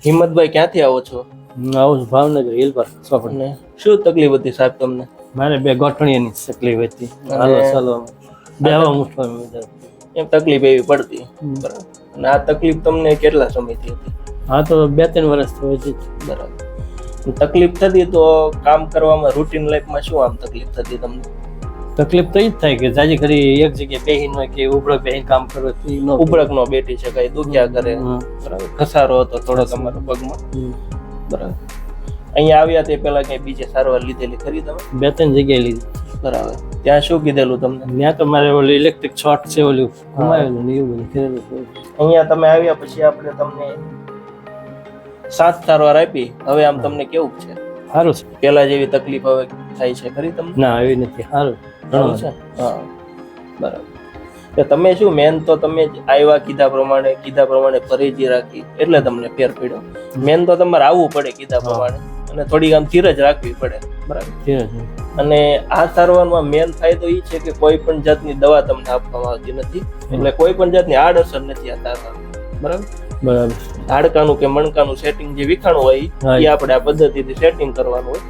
હિંમતભાઈ ક્યાંથી આવો છો? હું આવું છું ભાવનગર હિલ પર સોપડ. અને શું તકલીફ હતી સાહેબ તમને? મારે બે ગોઠણીની તકલીફ હતી. હાલો ચાલો બેવા મુઠવા એમ તકલીફ એવી પડતી, બરાબર. અને આ તકલીફ તમને કેટલા સમયથી હતી? હા તો 2-3 વર્ષ થયો છે. બરાબર. તકલીફ થતી તો કામ કરવામાં રૂટીન લાઈફમાં શું આમ તકલીફ થતી તમને? તકલીફ તો એ જ થાય કે જાજી કરી એક જગ્યાએ બેહીને હોય કે ઉભળક બેહીને કામ કરવાથી ઉભળક નો બેઠી શકાય, દુખ્યા કરે, બરાબર. ઘસારો હતો થોડો તમારો પગમાં, બરાબર. અહીંયા આવ્યા તે પહેલા કઈ બીજે સારવાર લીધેલી ખરી તમે? 2-3 જગ્યાએ લીધી. બરાબર. ત્યાં શું કીધેલું તમને? ત્યાં તો મારે ઓલું ઇલેક્ટ્રિક શોર્ટ છે ઓલું ઘુમાવેલું ને એવું બધું કરેલું. અહીંયા તમે આવ્યા પછી આપણે તમને 7 સારવાર આપી. હવે આમ તમને કેવું છે? સારું છે. પેલા જેવી તકલીફ હવે થાય છે ખરી તમને? ના એવી નથી. સારું છે. હા, બરાબર. તો તમે શું મેન તો તમે આવ્યા કીધા પ્રમાણે પરેજી રાખી એટલે તમને ફેર પડ્યો. મેન તો તમારે આવવું પડે કીધા પ્રમાણે અને થોડી આમ ધીરજ રાખવી પડે, બરાબર. અને આ સારવારમાં મેન ફાયદો એ છે કે કોઈ પણ જાતની દવા તમને આપવામાં આવતી નથી, એટલે કોઈ પણ જાતની આડઅસર નથી આ સારવાર, બરાબર. બરાબર. હાડકાનું કે મણકાનું સેટિંગ જે વિખાણું હોય એ આપણે આ પદ્ધતિથી સેટિંગ કરવાનું હોય.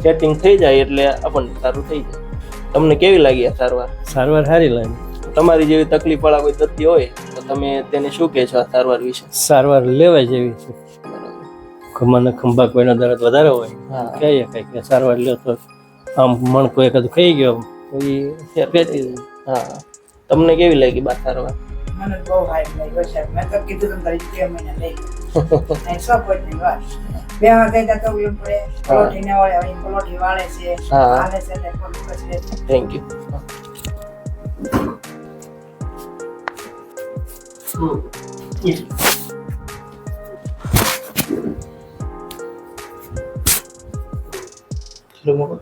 સેટિંગ થઈ જાય એટલે આપણને સારું થઈ જાય. તમને કેવી લાગી આ સારવાર? સારવાર સારી લાગી. તમારી જેવી તકલીફ વાળા કોઈ દર્દી હોય તો તમે તેને શું કહેશો આ સારવાર વિશે? સારવાર લેવાય જેવી છે. ખભાના ખંભા કોઈનો દર્દ વધારે હોય કહીએ કઈ કે સારવાર લ્યો તો આમ મણકો એકાદ ખાઈ ગયો તો એ પેટી. હા, તમને કેવી લાગી બા સારવાર? મને બહુ સારી લાગ્યો છે. મેં તો કીધું તમે તારી 2 મહિના લઈ નહીં સપોર્ટ નહીં વાત બે વાર કઈ તો એમ પડે પલોઠીને વળે હવે પલોઠી વાળે છે હાલે છે ને પગ છે. Thank you. ચલો